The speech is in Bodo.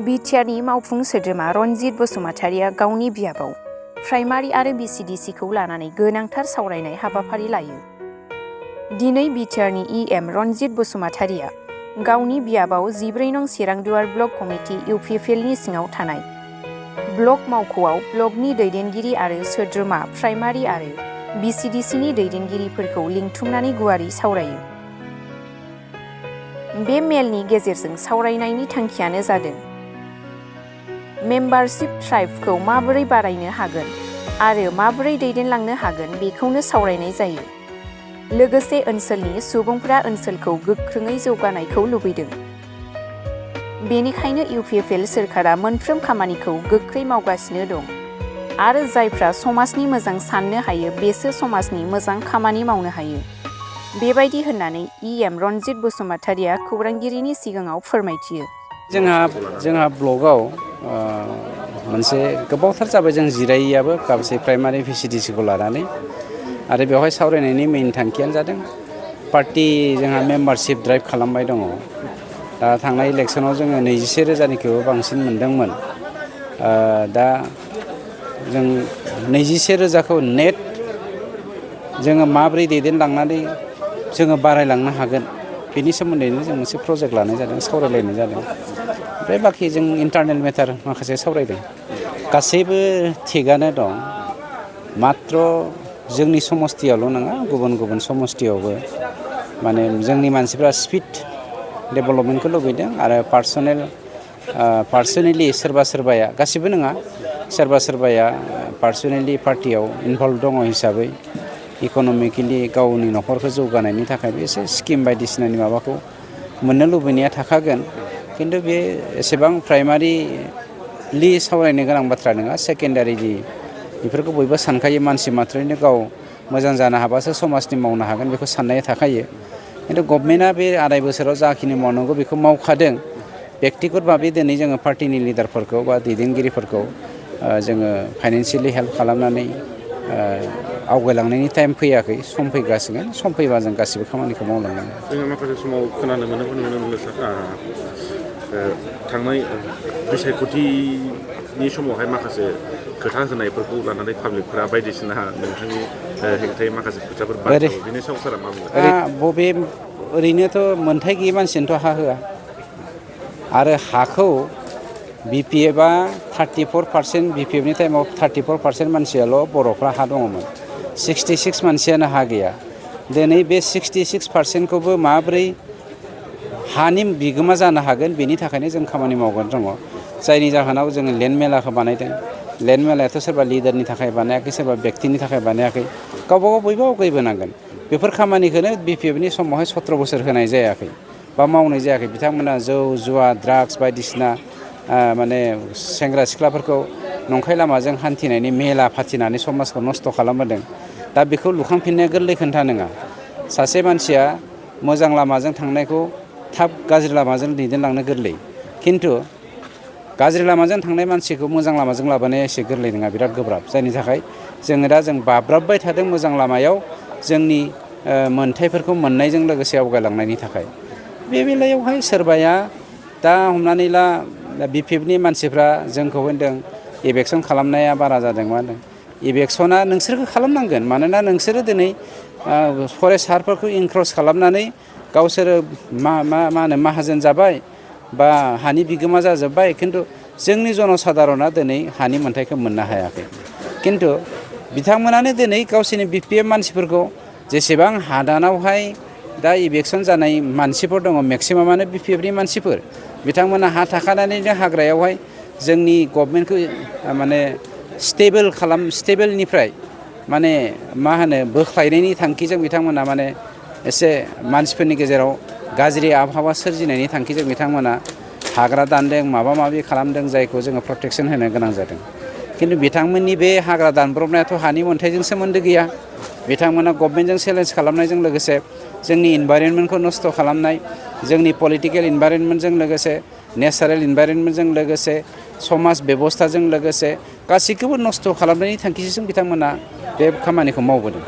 बिटिआरनि मावफुं सोद्रोमा रनजित बसुमतारिया गावनि बियाबाव प्राइमारि आरो Vcdcखौ लानानै गोनांथार सावरायनाय हाबाफारि लायो। दिनै बिटिआरनि इएम रनजित बसुमतारिया गावनि बियाबाव 14 नं चिरांदुवार ब्लक कमिटि इउपिएफएलनि सिङाव थानाय ब्लक मावख'आव ब्लकनि दैदेनगिरि आरो सोद्रोमा प्राइमारि आरो Vcdcनि दैदेनगिरिफोरखौ लिंथुमनानै गुवारै सावरायो। बे मेलनि गेजेरजों सावरायनायनि थांखियानो जादों मेम्बारशिप ड्राइभखौ माबोरै बारायनो हागोन आरो माबोरै दैदेनलांनो हागोन बेखौनो सावरायनाय जायो। लोगोसे ओनसोलनि सुबुंफोरा ओनसोलखौ गोख्रोङै जौगानायखौ लुबैदों। बेनिखायनो इउपिएफएल सोरखारा मोनफ्रोम खामानिखौ गोख्रै मावगासिनो दं आरो जायफ्रा समाजनि मोजां साननो हायो बेसो समाजनि मोजां खामानि मावनो हायो। बेबायदि होननानै इएम रनजित बसुमतारिया खौरांगिरिनि सिगाङाव फोरमायथियो। जोंहा ब्लकआव मोनसे गोबावथार जाबाय जों जिरायैयाबो गासै प्राइमारि Vcdcखौ लानानै आरो बेवहाय सावरायनायनि मेइन थांखियानो जादों पार्टि जोंहा मेम्बारशिप ड्राइभ खालामबाय दङ। दा थांनाय इलेक्सनाव जोङो 21,000निख्रुइबो बांसिन मोनदोंमोन। दा जों 21,000खौ नेट जोङो माबोरै दैदेनलांनानै जोङो बारायलांनो हागोन बेनि सोमोन्दैनो जों मोनसे प्रजेक्ट लानाय जादों, सावरायलायनाय जादों। ओमफ्राय बाखि जों इन्टारनेल मेटार माखासे सावरायदों। गासैबो थिगानो दं, मात्र जोंनि समस्तियावल' नङा गुबुन गुबुन समस्तियावबो माने जोंनि मानसिफ्रा स्पिड डेभेलपमेन्टखौ लुबैदों आरो पार्सनेलि सोरबा सोरबाया, गासिबो नङा, सोरबा सोरबाया पार्सनेलि पार्टियाव इनभल्भ दङ हिसाबै इक'नमिकेलि गावनि न'खरखौ जौगानायनि थाखाय एसे स्किम बायदिसिनानि माबाखौ मोननो लुबैनाया थाखागोन। खिन्थु बे एसेबां प्राइमारिलि सावरायनो गोनां बाथ्रा नङा, सेकेन्डारिलि बेफोरखौ बयबो सानखायो। मानसि मात्रैनो गाव मोजां जानो हाबासो समाजनि मावनो हागोन बेखौ साननाया थाखायो। खिन्थु गभर्नमेन्टआ बे 2.5 बोसोराव जाखिनि मावनांगौ बेखौ मावखादों। बेक्तिगत भाबै दिनै जोङो पार्टिनि लिडारफोरखौ बा दैदेनगिरिफोरखौ जोङो फाइनेन्सियेलि हेल्प खालामनानै आवगायलांनायनि टाइम फैयाखै, सम फैगासिनो। सम फैबा जों गासिबो खामानिखौ मावलांगोन। जोङो माखासे समाव खोनानो नुनो मोनो थांनाय बिसायख'थिनि समावहाय माखासे खोथा होनायफोरखौ लानानै पाब्लिकफोरा बायदिसिना नोंथांनि हेंथायै माखासे खोथाफोर बाथ्रा बेनि सायाव सारा मा बुङो? ओरैनोथ' मोन्थाय गैयि मानसिनोथ' हा होआ आरो हाखौ बिपिएफआ 34%, बिपिएफनि टाइमाव 34% मानसियाल' बर'फ्रा हा दङमोन। 66 मानसियानो हा गैया। दिनै बे 66%खौबो माब्रै हानि बिगोमा जानो हागोन बेनि थाखायनो जों खामानि मावगासिनो दङ। जायनि जाहोनाव जोङो लेन्ड मेलाखौ बानायदों। लेन्ड मेलायाथ' सोरबा लिडारनि थाखाय बानायाखै, सोरबा बेक्तिनि थाखाय बानायाखै, गावबा गाव बयबो आवगायबोनांगोन। बेफोर खामानिखौनो बिपिएफनि समावहाय 17 बोसोर होनाय जायाखै बा मावनाय जायाखै। बिथांमोना जौ जुवा ड्राग्स बायदिसिना माने सेंग्रा सिख्लाफोरखौ नंखाय लामाजों हान्थिनायनि मेला फाथिनानै समाजखौ नस्थ' खालामबोदों। दा बेखौ लुखांफिननाया गोरलै खोथा नङा। सासे मानसिया मोजां लामाजों थांनायखौ थाब गाज्रि लामाजों दैदेनलांनो गोरलै, खिन्थु गाज्रि लामाजों थांनाय मानसिखौ मोजां लामाजों लाबोनाया एसे गोरलै नङा, बिराद गोब्राब। जायनि थाखाय जोङो दा बाब्राबबाय थादों मोजां लामायाव जोंनि मोन्थायफोरखौ मोननायजों लोगोसे आवगायलांनायनि थाखाय। बे बेलायावहाय सोरबाया दा हमनानै ला बिपिएफनि मानसिफ्रा जोंखौ होनदों इलेक्सन खालामनाया बारा जादों। मा होनदों इलेक्सना नोंसोरखौ खालामनांगोन, मानोना नोंसोरो दिनै फरेस्ट हारफोरखौ इनक्रस खालामनानै गावसोरो मा होनो माहाजोन जाबाय बा हानि बिगोमा जाजोब्बाय। खिन्थु जोंनि जनसाधारना दिनै हानि मोन्थायखौ मोननो हायाखै। खिन्थु बिथांमोनानो दिनै गावसोरनि बिपिएफ मानसिफोरखौ जेसेबां हादानावहाय दा इलेक्सन जानाय मानसिफोर दङ मेक्सिमामानो बिपिएफनि मानसिफोर। बिथांमोना हा थाखानानैनो हाग्रायावहाय जोंनि गभर्नमेन्टखौ माने स्टेबोलनिफ्राय माने मा होनो बोख्लायनायनि थांखिजों बिथांमोना माने एसे मानसिफोरनि गेजेराव गाज्रि आबहावा सोरजिनायनि थांखिजों बिथांमोना हाग्रा दानदों, माबा माबि खालामदों, जायखौ जोङो प्रटेकसन होनो गोनां जादों। खिन्थु बिथांमोननि बे हाग्रा दानब्रबनायाथ' हानि मोन्थायजों सोमोन्दो गैया। बिथांमोना गभर्नमेन्टजों चेलेन्ज खालामनायजों लोगोसे जोंनि इनभाइरनमेन्टखौ नस्थ' खालामनाय, जोंनि पलिटिकेल इनभाइरनमेन्टजों लोगोसे नेचारेल इनभाइरनमेन्टजों लोगोसे समाज बेबस्थाजों लोगोसे गासैखौबो नस्थ' खालामनायनि थांखिजों बिथांमोना बे खामानिखौ मावबोदों।